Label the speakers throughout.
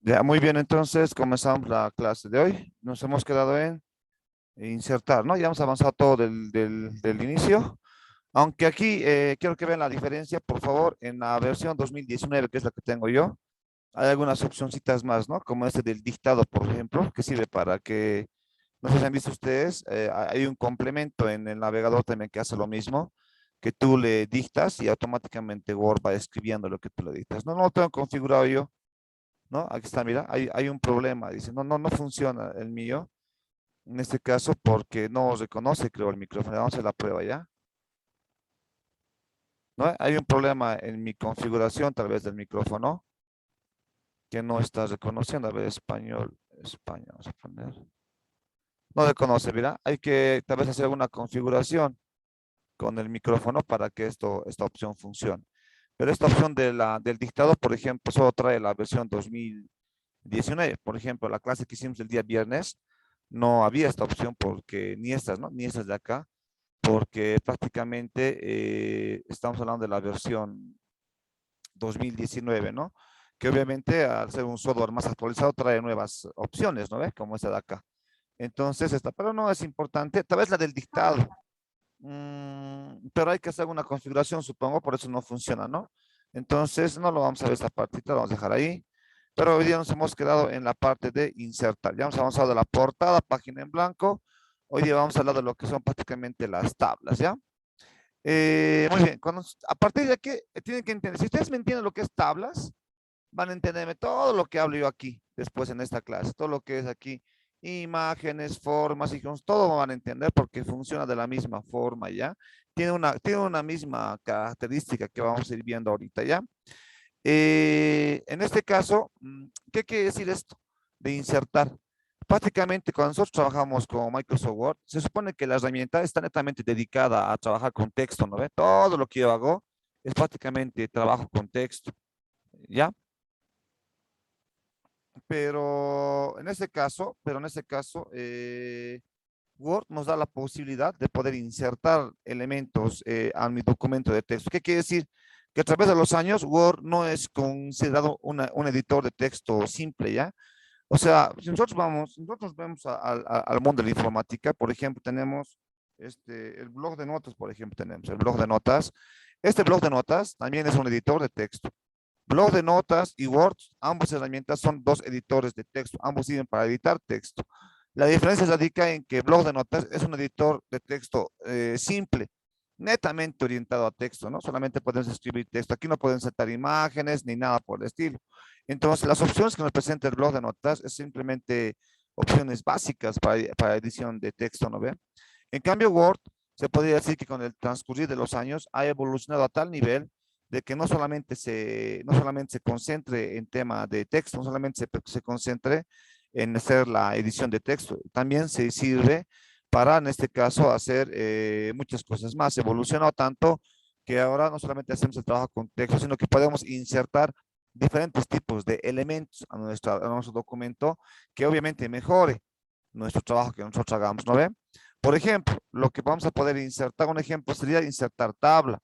Speaker 1: Ya, muy bien, entonces comenzamos la clase de hoy. Nos hemos quedado en insertar, ¿no? Ya hemos avanzado todo del inicio. Aunque aquí quiero que vean la diferencia, por favor, en la versión 2019, que es la que tengo yo, hay algunas opcioncitas más, ¿no? Como este del dictado, por ejemplo, que sirve para que, no sé si han visto ustedes, hay un complemento en el navegador también que hace lo mismo, que tú le dictas y automáticamente Word va escribiendo lo que tú le dictas. No, no lo tengo configurado yo. ¿No? Aquí está, mira, hay un problema. Dice, no funciona el mío. En este caso, porque no reconoce, creo, el micrófono. Vamos a hacer la prueba ya. ¿No? Hay un problema en mi configuración, tal vez del micrófono, que no está reconociendo. A ver, español, España, vamos a poner. No reconoce, mira. Hay que tal vez hacer una configuración con el micrófono para que esta opción funcione. Pero esta opción del dictado, por ejemplo, solo trae la versión 2019. Por ejemplo, la clase que hicimos el día viernes, no había esta opción porque ni estas, ¿no? Ni estas de acá, porque prácticamente estamos hablando de la versión 2019, ¿no? Que obviamente al ser un software más actualizado trae nuevas opciones, ¿no ves? Como esta de acá. Entonces, esta, pero no es importante, tal vez la del dictado. Pero hay que hacer una configuración, supongo, por eso no funciona, ¿no? Entonces, no lo vamos a ver esta partita, lo vamos a dejar ahí. Pero hoy día nos hemos quedado en la parte de insertar. Ya hemos avanzado de la portada, página en blanco. Hoy día vamos a hablar de lo que son prácticamente las tablas, ¿ya? Muy bien, a partir de aquí tienen que entender, si ustedes me entienden lo que es tablas, van a entenderme todo lo que hablo yo aquí, después en esta clase, todo lo que es aquí, imágenes, formas, iconos, todo van a entender porque funciona de la misma forma, ¿ya? Tiene una misma característica que vamos a ir viendo ahorita, ¿ya? En este caso, ¿qué quiere decir esto de insertar? Prácticamente cuando nosotros trabajamos con Microsoft Word, se supone que la herramienta está netamente dedicada a trabajar con texto, ¿no ve? Todo lo que yo hago es prácticamente trabajo con texto, ¿ya? Pero en este caso, Word nos da la posibilidad de poder insertar elementos a mi documento de texto. ¿Qué quiere decir? Que a través de los años, Word no es considerado un editor de texto simple, ¿ya? O sea, si nosotros vemos al mundo de la informática, por ejemplo, tenemos el blog de notas, por ejemplo, tenemos el blog de notas. Este blog de notas también es un editor de texto. Blog de notas y Word, ambas herramientas son dos editores de texto, ambos sirven para editar texto. La diferencia radica en que Blog de notas es un editor de texto simple, netamente orientado a texto, ¿no? Solamente podemos escribir texto. Aquí no pueden insertar imágenes ni nada por el estilo. Entonces, las opciones que nos presenta el Blog de notas es simplemente opciones básicas para edición de texto, ¿no ve? En cambio, Word se podría decir que con el transcurrir de los años ha evolucionado a tal nivel de que no solamente se concentre en tema de texto, no solamente se concentre en hacer la edición de texto, también se sirve para, en este caso, hacer muchas cosas más. Evolucionó tanto que ahora no solamente hacemos el trabajo con texto, sino que podemos insertar diferentes tipos de elementos a nuestro documento que obviamente mejore nuestro trabajo que nosotros hagamos, ¿no ve? Por ejemplo, lo que vamos a poder insertar, un ejemplo sería insertar tabla.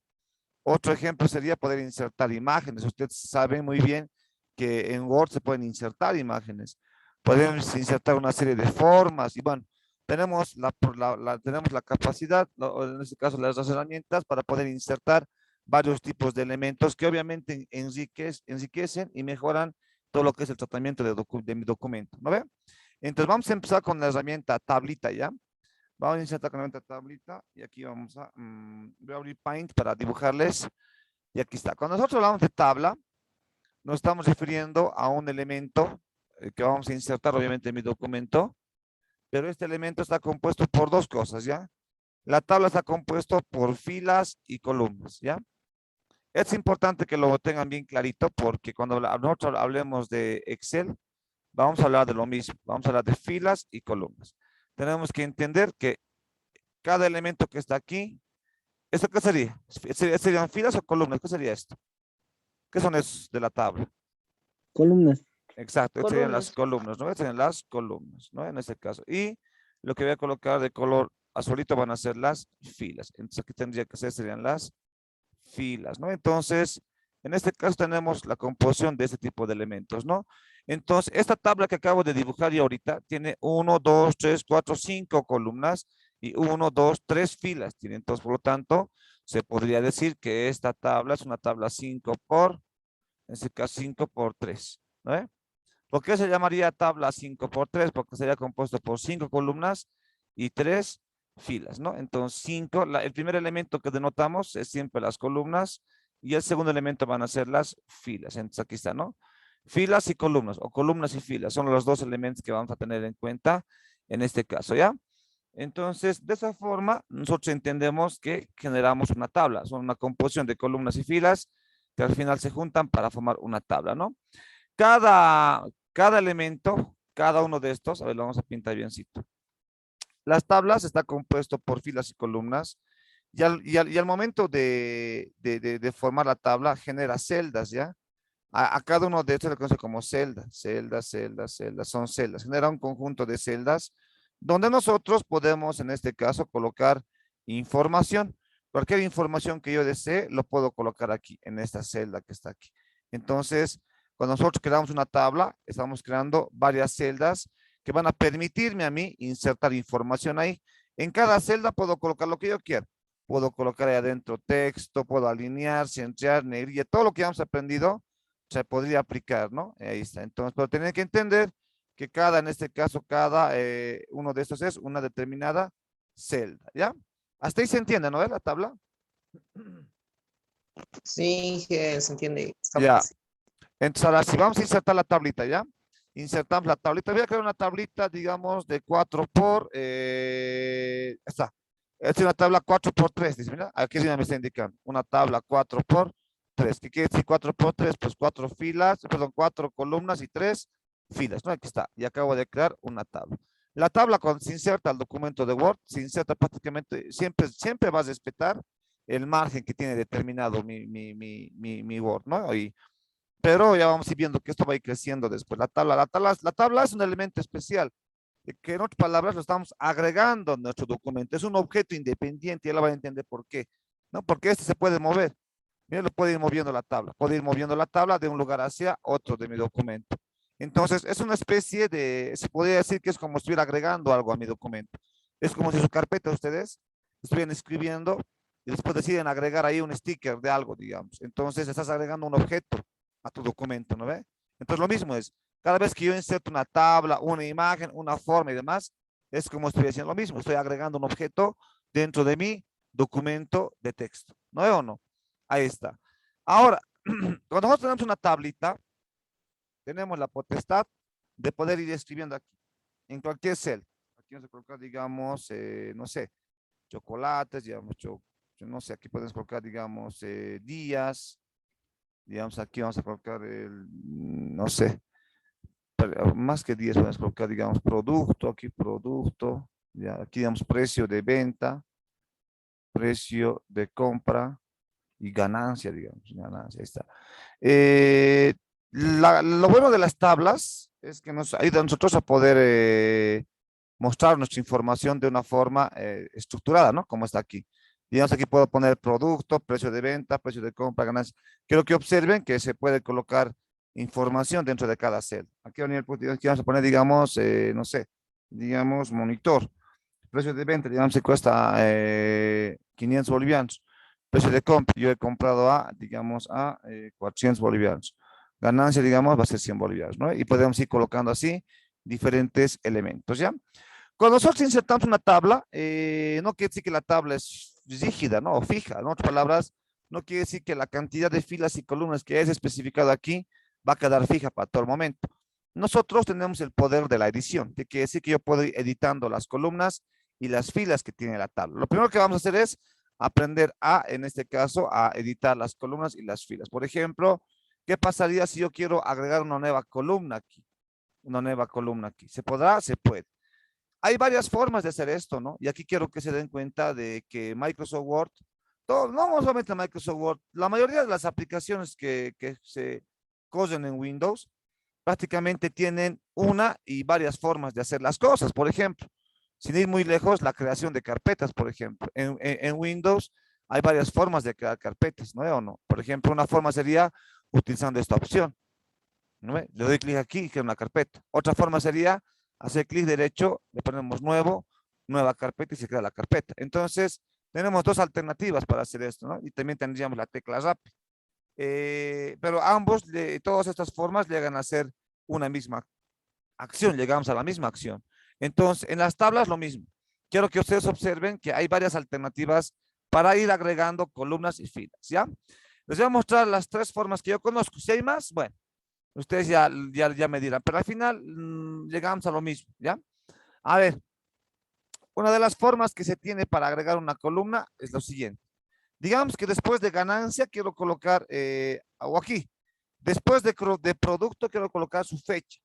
Speaker 1: Otro ejemplo sería poder insertar imágenes. Ustedes saben muy bien que en Word se pueden insertar imágenes. Podemos insertar una serie de formas y bueno, tenemos la capacidad, o en este caso las herramientas para poder insertar varios tipos de elementos que obviamente enriquecen y mejoran todo lo que es el tratamiento de mi documento. ¿No ve? Entonces vamos a empezar con la herramienta tablita ya. Vamos a insertar con la tablita y aquí voy a abrir Paint para dibujarles. Y aquí está. Cuando nosotros hablamos de tabla, nos estamos refiriendo a un elemento que vamos a insertar obviamente en mi documento, pero este elemento está compuesto por dos cosas, ¿ya? La tabla está compuesto por filas y columnas, ¿ya? Es importante que lo tengan bien clarito porque cuando nosotros hablemos de Excel, vamos a hablar de lo mismo, vamos a hablar de filas y columnas. Tenemos que entender que cada elemento que está aquí, ¿esto qué sería? ¿Serían filas o columnas? ¿Qué sería esto? ¿Qué son esos de la tabla?
Speaker 2: Columnas.
Speaker 1: Exacto, estas serían las
Speaker 3: Columnas.
Speaker 1: columnas, ¿no? Estas serían las columnas, ¿no? En este caso. Y lo que voy a colocar de color azulito van a ser las filas. Entonces aquí tendría que ser, serían las filas, ¿no? Entonces, En este caso tenemos la composición de este tipo de elementos, ¿no? Entonces, esta tabla que acabo de dibujar ya ahorita tiene 1, 2, 3, 4, 5 columnas y 1, 2, 3 filas. Tiene, entonces, por lo tanto, se podría decir que esta tabla es una tabla 5 por, en este caso 5 por 3, ¿no? ¿Por qué se llamaría tabla 5 por 3? Porque sería compuesto por 5 columnas y 3 filas, ¿no? Entonces, 5, el primer elemento que denotamos es siempre las columnas y el segundo elemento van a ser las filas. Entonces, aquí está, ¿no? Filas y columnas, o columnas y filas, son los dos elementos que vamos a tener en cuenta en este caso, ¿ya? Entonces, de esa forma, nosotros entendemos que generamos una tabla, son una composición de columnas y filas que al final se juntan para formar una tabla, ¿no? Cada elemento, cada uno de estos, a ver, lo vamos a pintar biencito. Las tablas está compuesto por filas y columnas y al momento de formar la tabla genera celdas, ¿ya? A cada uno de estos se le conoce como celdas, son celdas. Genera un conjunto de celdas donde nosotros podemos, en este caso, colocar información. Cualquier información que yo desee, lo puedo colocar aquí, en esta celda que está aquí. Entonces, cuando nosotros creamos una tabla, estamos creando varias celdas que van a permitirme a mí insertar información ahí. En cada celda puedo colocar lo que yo quiera. Puedo colocar ahí adentro texto, puedo alinear, centrar, negrilla, todo lo que hemos aprendido se podría aplicar, ¿no? Ahí está. Entonces, pero tienen que entender que en este caso, cada uno de estos es una determinada celda, ¿ya? Hasta ahí se entiende, ¿no? La tabla.
Speaker 2: Sí, que se entiende. Está
Speaker 1: Ya.
Speaker 2: fácil.
Speaker 1: Entonces, ahora sí, vamos a insertar la tablita, ¿ya? Insertamos la tablita. Voy a crear una tablita, digamos, de 4 por, está. Es una tabla 4 por 3, dice, mira, aquí ya me está indicando. Una tabla 4 por 3. ¿Qué quiere decir 4 por 3? Pues 4 filas, perdón, 4 columnas y 3 filas, ¿no? Aquí está. Y acabo de crear una tabla. La tabla cuando se inserta al documento de Word, se inserta prácticamente, siempre vas a respetar el margen que tiene determinado mi Word, ¿no? Pero ya vamos a ir viendo que esto va a ir creciendo después. La tabla es un elemento especial, que en otras palabras lo estamos agregando a nuestro documento. Es un objeto independiente, ya lo van a entender por qué, ¿no? Porque este se puede mover. Mira, lo puede ir moviendo la tabla. Puede ir moviendo la tabla de un lugar hacia otro de mi documento. Entonces, es una especie de, se podría decir que es como si estuviera agregando algo a mi documento. Es como si su carpeta ustedes estuvieran escribiendo y después deciden agregar ahí un sticker de algo, digamos. Entonces, estás agregando un objeto a tu documento, ¿no ve? Entonces, lo mismo es, cada vez que yo inserto una tabla, una imagen, una forma y demás, es como estoy haciendo lo mismo. Estoy agregando un objeto dentro de mi documento de texto. ¿No ve o no? Ahí está. Ahora, cuando nosotros tenemos una tablita, tenemos la potestad de poder ir escribiendo aquí, en cualquier cel. Aquí vamos a colocar, digamos, no sé, chocolates, digamos, yo no sé, aquí podemos colocar, digamos, días, digamos, aquí vamos a colocar no sé, más que días, podemos colocar, digamos, producto, aquí producto, ya, aquí digamos, precio de venta, precio de compra, y ganancia, digamos, ganancia, ahí está. Lo bueno de las tablas es que nos ayuda a nosotros a poder mostrar nuestra información de una forma estructurada, ¿no? Como está aquí. Digamos, aquí puedo poner producto, precio de venta, precio de compra, ganancia. Quiero que observen que se puede colocar información dentro de cada celda. Aquí vamos a poner, digamos, no sé, digamos, monitor. Precio de venta, digamos, se cuesta 500 bolivianos. Precio de compra, yo he comprado digamos, a 400 bolivianos. Ganancia, digamos, va a ser 100 bolivianos, ¿no? Y podemos ir colocando así diferentes elementos, ¿ya? Cuando nosotros insertamos una tabla, no quiere decir que la tabla es rígida, ¿no? O fija, en otras palabras, no quiere decir que la cantidad de filas y columnas que es especificado aquí va a quedar fija para todo el momento. Nosotros tenemos el poder de la edición, que quiere decir que yo puedo ir editando las columnas y las filas que tiene la tabla. Lo primero que vamos a hacer es aprender en este caso, a editar las columnas y las filas. Por ejemplo, ¿qué pasaría si yo quiero agregar una nueva columna aquí? Una nueva columna aquí. ¿Se podrá? Se puede. Hay varias formas de hacer esto, ¿no? Y aquí quiero que se den cuenta de que Microsoft Word, no solamente Microsoft Word, la mayoría de las aplicaciones que se corren en Windows prácticamente tienen una y varias formas de hacer las cosas. Por ejemplo, sin ir muy lejos, la creación de carpetas, por ejemplo. En Windows hay varias formas de crear carpetas, ¿no? ¿O no? Por ejemplo, una forma sería utilizando esta opción, ¿no ve? Le doy clic aquí y crea una carpeta. Otra forma sería hacer clic derecho, le ponemos nuevo, nueva carpeta y se crea la carpeta. Entonces, tenemos dos alternativas para hacer esto, ¿no? Y también tendríamos la tecla rápida. Pero ambos, todas estas formas llegan a ser una misma acción, llegamos a la misma acción. Entonces, en las tablas lo mismo. Quiero que ustedes observen que hay varias alternativas para ir agregando columnas y filas, ¿ya? Les voy a mostrar las tres formas que yo conozco. Si hay más, bueno, ustedes ya me dirán, pero al final llegamos a lo mismo, ¿ya? A ver, una de las formas que se tiene para agregar una columna es lo siguiente. Digamos que después de ganancia quiero colocar, o aquí, después de producto quiero colocar su fecha.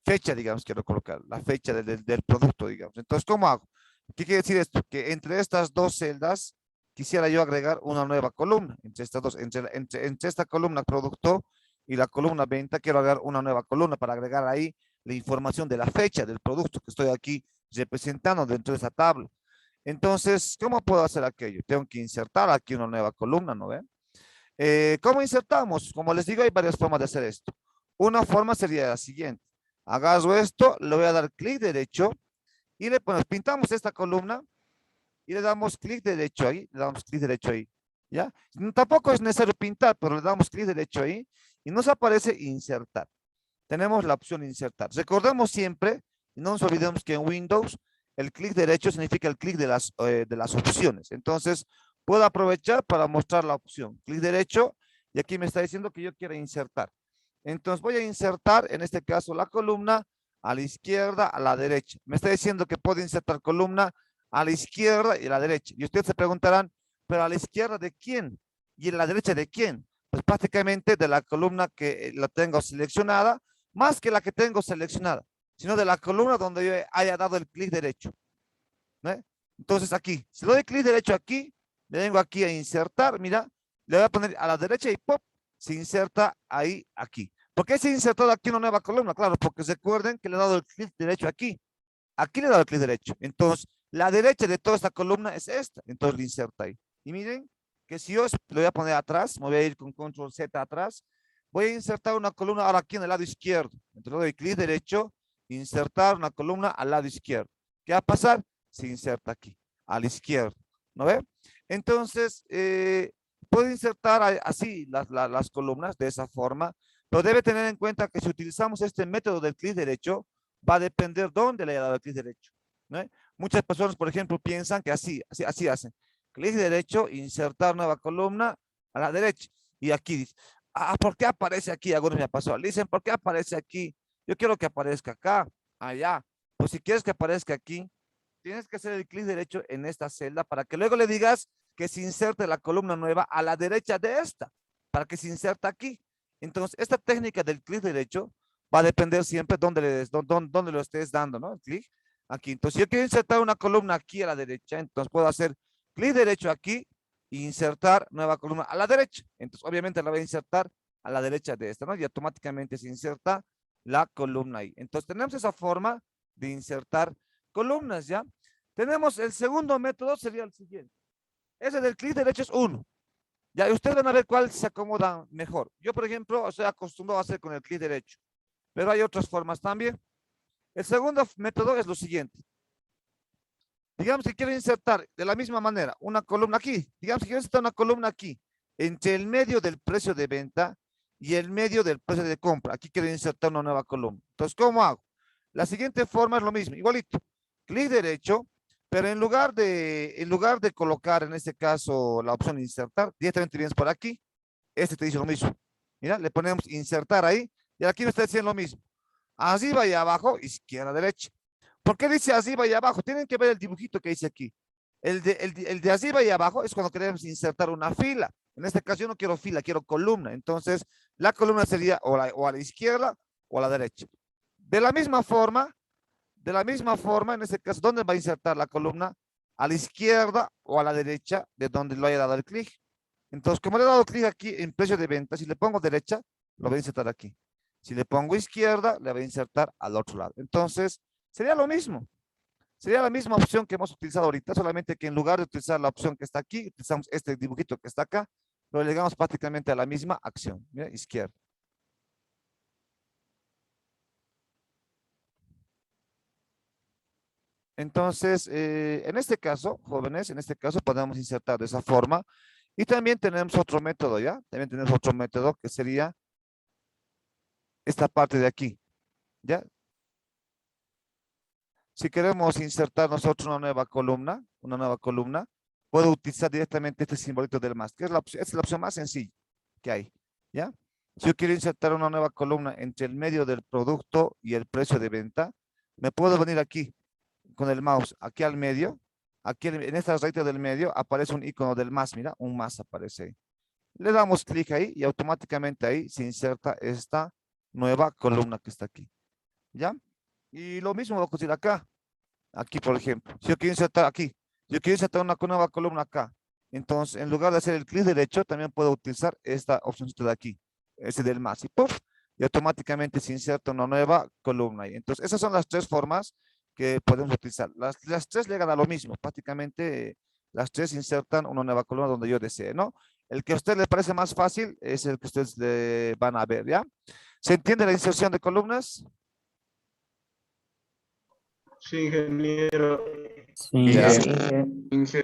Speaker 1: Fecha, digamos, quiero colocar, la fecha del producto, digamos. Entonces, ¿cómo hago? ¿Qué quiere decir esto? Que entre estas dos celdas quisiera yo agregar una nueva columna. Entre estas dos, entre esta columna producto y la columna venta, quiero agregar una nueva columna para agregar ahí la información de la fecha del producto que estoy aquí representando dentro de esa tabla. Entonces, ¿cómo puedo hacer aquello? Tengo que insertar aquí una nueva columna, ¿no ven? ¿Cómo insertamos? Como les digo, hay varias formas de hacer esto. Una forma sería la siguiente. Agarro esto, le voy a dar clic derecho y le ponemos, pintamos esta columna y le damos clic derecho ahí, le damos clic derecho ahí, ¿ya? Tampoco es necesario pintar, pero le damos clic derecho ahí y nos aparece insertar. Tenemos la opción insertar. Recordemos siempre, y no nos olvidemos que en Windows el clic derecho significa el clic de las opciones. Entonces, puedo aprovechar para mostrar la opción. Clic derecho y aquí me está diciendo que yo quiero insertar. Entonces, voy a insertar, en este caso, la columna a la izquierda, a la derecha. Me está diciendo que puedo insertar columna a la izquierda y a la derecha. Y ustedes se preguntarán, ¿pero a la izquierda de quién? ¿Y a la derecha de quién? Pues prácticamente de la columna que la tengo seleccionada, más que la que tengo seleccionada, sino de la columna donde yo haya dado el clic derecho, ¿no? Entonces aquí, si le doy clic derecho aquí, le vengo aquí a insertar, mira, le voy a poner a la derecha y ¡pop! Se inserta ahí, aquí. ¿Por qué se ha insertado aquí una nueva columna? Claro, porque recuerden que le he dado el clic derecho aquí. Aquí le he dado el clic derecho. Entonces, la derecha de toda esta columna es esta. Entonces, le inserta ahí. Y miren que si yo lo voy a poner atrás, me voy a ir con control Z atrás, voy a insertar una columna ahora aquí en el lado izquierdo. Entonces, le doy clic derecho, insertar una columna al lado izquierdo. ¿Qué va a pasar? Se inserta aquí, a la izquierda. ¿No ve? Entonces, puedo insertar así las columnas de esa forma, pero debe tener en cuenta que si utilizamos este método del clic derecho, va a depender dónde le haya dado el clic derecho, ¿no? Muchas personas, por ejemplo, piensan que así hacen. Clic derecho, insertar nueva columna a la derecha. Y aquí dice, ¿por qué aparece aquí? Algunos me pasó. Le dicen, ¿por qué aparece aquí? Yo quiero que aparezca acá, allá. Pues si quieres que aparezca aquí, tienes que hacer el clic derecho en esta celda para que luego le digas que se inserte la columna nueva a la derecha de esta, para que se inserte aquí. Entonces, esta técnica del clic derecho va a depender siempre dónde lo estés dando, ¿no? El clic aquí. Entonces, si yo quiero insertar una columna aquí a la derecha, entonces puedo hacer clic derecho aquí e insertar nueva columna a la derecha. Entonces, obviamente la voy a insertar a la derecha de esta, ¿no? Y automáticamente se inserta la columna ahí. Entonces, tenemos esa forma de insertar columnas, ¿ya? Tenemos el segundo método, sería el siguiente. Ese del clic derecho es uno. Ya, y ustedes van a ver cuál se acomoda mejor. Yo, por ejemplo, estoy acostumbrado a hacer con el clic derecho, pero hay otras formas también. El segundo método es lo siguiente. Digamos que quiero insertar de la misma manera una columna aquí. Digamos que quiero insertar una columna aquí, entre el medio del precio de venta y el medio del precio de compra. Aquí quiero insertar una nueva columna. Entonces, ¿cómo hago? La siguiente forma es lo mismo, igualito. Clic derecho, pero en lugar de colocar en este caso la opción insertar, directamente vienes por aquí. Este te dice lo mismo. Mira, le ponemos insertar ahí y aquí me está diciendo lo mismo. Arriba y abajo, izquierda, derecha. ¿Por qué dice arriba y abajo? Tienen que ver el dibujito que dice aquí. El de arriba y abajo es cuando queremos insertar una fila. En este caso yo no quiero fila, quiero columna. Entonces, la columna sería o a la izquierda o a la derecha. De la misma forma, en este caso, ¿dónde va a insertar la columna? A la izquierda o a la derecha de donde lo haya dado el clic. Entonces, como le he dado clic aquí en precio de venta, si le pongo derecha, lo voy a insertar aquí. Si le pongo izquierda, le voy a insertar al otro lado. Entonces, sería lo mismo. Sería la misma opción que hemos utilizado ahorita, solamente que en lugar de utilizar la opción que está aquí, utilizamos este dibujito que está acá, lo llegamos prácticamente a la misma acción. Mira, izquierda. Entonces, en este caso, jóvenes, en este caso podemos insertar de esa forma. Y también tenemos otro método, ¿ya? También tenemos otro método que sería esta parte de aquí, ¿ya? Si queremos insertar nosotros una nueva columna, puedo utilizar directamente este simbolito del más, que es es la opción más sencilla que hay, ¿ya? Si yo quiero insertar una nueva columna entre el medio del producto y el precio de venta, me puedo venir aquí con el mouse, aquí al medio, aquí en esta rayita del medio aparece un icono del más, mira, un más aparece ahí. Le damos clic ahí y automáticamente ahí se inserta esta nueva columna que está aquí, ¿ya? Y lo mismo va a ocurrir acá. Aquí, por ejemplo. Si yo quiero insertar aquí, yo quiero insertar una nueva columna acá. Entonces, en lugar de hacer el clic derecho, también puedo utilizar esta opción de aquí, ese del más. Y ¡puf! Y automáticamente se inserta una nueva columna ahí. Entonces, esas son las tres formas que podemos utilizar. Las tres llegan a lo mismo. Prácticamente las tres insertan una nueva columna donde yo desee, ¿no? El que a usted le parece más fácil es el que ustedes le van a ver, ¿ya? ¿Se entiende la inserción de columnas?
Speaker 3: Sí, ingeniero.
Speaker 4: Sí,
Speaker 1: Ya.
Speaker 2: Sí.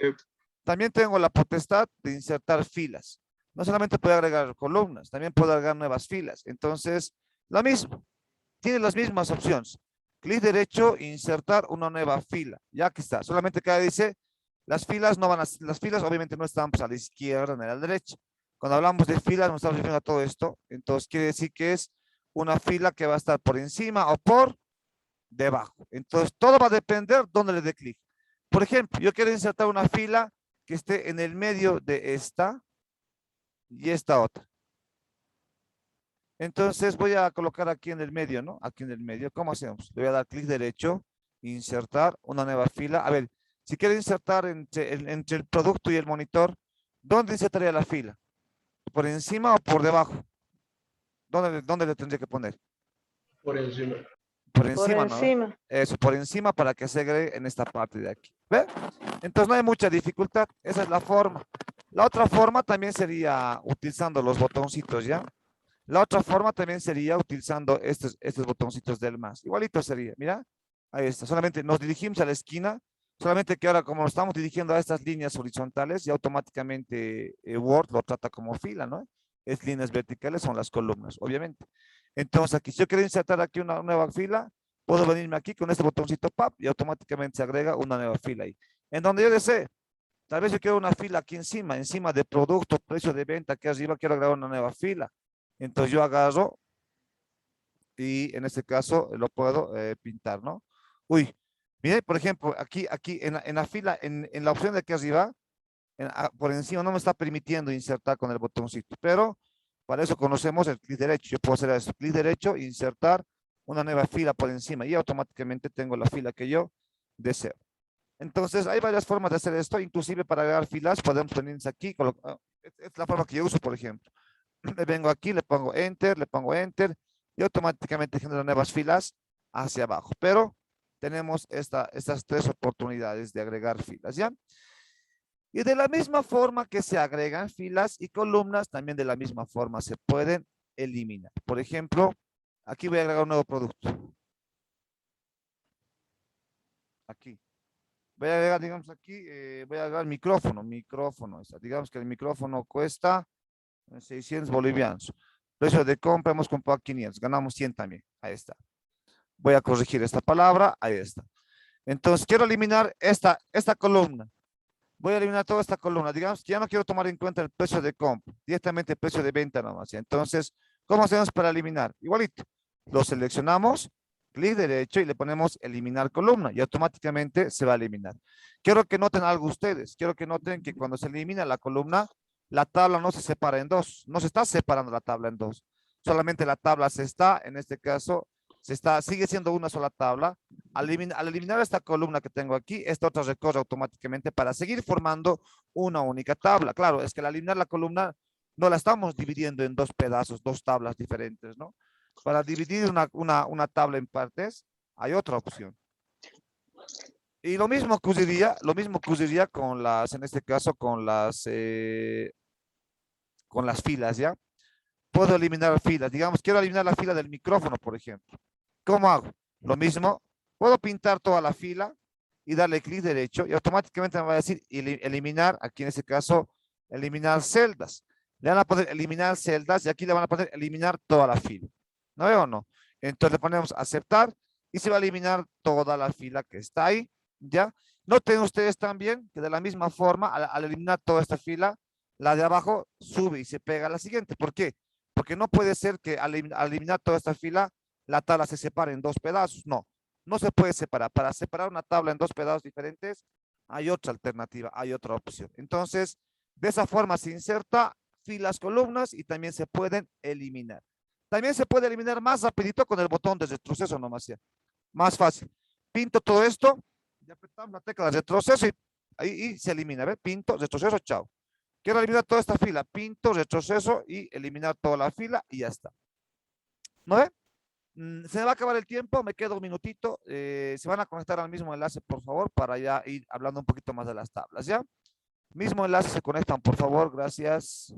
Speaker 1: También tengo la potestad de insertar filas. No solamente puedo agregar columnas, también puedo agregar nuevas filas. Entonces, lo mismo. Tiene las mismas opciones. Clic derecho, insertar una nueva fila. Ya que está. Solamente que dice, las filas no van a, las filas obviamente no están pues, a la izquierda ni a la derecha. Cuando hablamos de filas, nos estamos refiriendo a todo esto. Entonces, quiere decir que es una fila que va a estar por encima o por debajo. Entonces, todo va a depender dónde le dé clic. Por ejemplo, yo quiero insertar una fila que esté en el medio de esta y esta otra. Entonces voy a colocar aquí en el medio, ¿no? Aquí en el medio. ¿Cómo hacemos? Le voy a dar clic derecho, insertar una nueva fila. A ver, si quiero insertar entre el producto y el monitor, ¿dónde insertaría la fila? ¿Por encima o por debajo? ¿Dónde le tendría que poner?
Speaker 3: Por encima.
Speaker 1: Por encima, ¿no? Eso, por encima para que se agregue en esta parte de aquí. ¿Ve? Entonces no hay mucha dificultad. Esa es la forma. La otra forma también sería utilizando los botoncitos, ¿ya? La otra forma también sería utilizando estos botoncitos del más. Igualito sería, mira. Ahí está. Solamente nos dirigimos a la esquina. Solamente que ahora como nos estamos dirigiendo a estas líneas horizontales, y automáticamente Word lo trata como fila, ¿no? Es líneas verticales, son las columnas, obviamente. Entonces aquí, si yo quiero insertar aquí una nueva fila, puedo venirme aquí con este botoncito PAP y automáticamente se agrega una nueva fila ahí. En donde yo desee. Tal vez yo quiero una fila aquí encima de producto, precio de venta, aquí arriba quiero agregar una nueva fila. Entonces yo agarro y en este caso lo puedo pintar, ¿no? Uy, mire, por ejemplo, aquí en la fila, en la opción de aquí arriba, por encima no me está permitiendo insertar con el botoncito, pero para eso conocemos el clic derecho. Yo puedo hacer eso, clic derecho, insertar una nueva fila por encima y automáticamente tengo la fila que yo deseo. Entonces, hay varias formas de hacer esto, inclusive para agregar filas, podemos venirnos aquí, es la forma que yo uso, por ejemplo. Le vengo aquí, le pongo enter y automáticamente genera nuevas filas hacia abajo. Pero tenemos estas tres oportunidades de agregar filas, ¿ya? Y de la misma forma que se agregan filas y columnas, también de la misma forma se pueden eliminar. Por ejemplo, aquí voy a agregar un nuevo producto. Aquí. Voy a agregar, digamos aquí, voy a agregar micrófono. Digamos que el micrófono cuesta 600 bolivianos. Precio de compra hemos comprado 500, ganamos 100 también. Ahí está. Voy a corregir esta palabra, ahí está. Entonces quiero eliminar esta columna. Voy a eliminar toda esta columna. Digamos que ya no quiero tomar en cuenta el precio de compra, directamente el precio de venta nomás. Entonces, ¿cómo hacemos para eliminar? Igualito. Lo seleccionamos, clic derecho y le ponemos eliminar columna y automáticamente se va a eliminar. Quiero que noten algo ustedes. Quiero que noten que cuando se elimina la columna, la tabla no se separa en dos. No se está separando la tabla en dos. Solamente la tabla en este caso, sigue siendo una sola tabla. Al eliminar esta columna que tengo aquí, esta otra recorre automáticamente para seguir formando una única tabla. Claro, es que al eliminar la columna no la estamos dividiendo en dos pedazos, dos tablas diferentes, ¿no? Para dividir una tabla en partes, hay otra opción. Y lo mismo que usaría con las, en este caso, con las filas, ¿ya? Puedo eliminar filas. Digamos, quiero eliminar la fila del micrófono, por ejemplo. ¿Cómo hago? Lo mismo, puedo pintar toda la fila y darle clic derecho y automáticamente me va a decir eliminar, aquí en este caso, eliminar celdas. Le van a poner eliminar celdas y aquí le van a poner eliminar toda la fila. ¿No veo o no? Entonces le ponemos aceptar y se va a eliminar toda la fila que está ahí, ¿ya? Noten ustedes también que de la misma forma, al eliminar toda esta fila, la de abajo sube y se pega a la siguiente. ¿Por qué? Porque no puede ser que al eliminar toda esta fila, la tabla se separe en dos pedazos. No, no se puede separar. Para separar una tabla en dos pedazos diferentes, hay otra alternativa, hay otra opción. Entonces, de esa forma se inserta filas, columnas y también se pueden eliminar. También se puede eliminar más rapidito con el botón de retroceso nomás ya. Más fácil. Pinto todo esto y apretamos la tecla de retroceso y ahí se elimina. ¿Ve? Pinto, retroceso, chao. Quiero eliminar toda esta fila. Pinto, retroceso y eliminar toda la fila y ya está. ¿No ve? Se me va a acabar el tiempo, me queda un minutito. Se van a conectar al mismo enlace, por favor, para ya ir hablando un poquito más de las tablas, ¿ya? Mismo enlace, se conectan, por favor, gracias.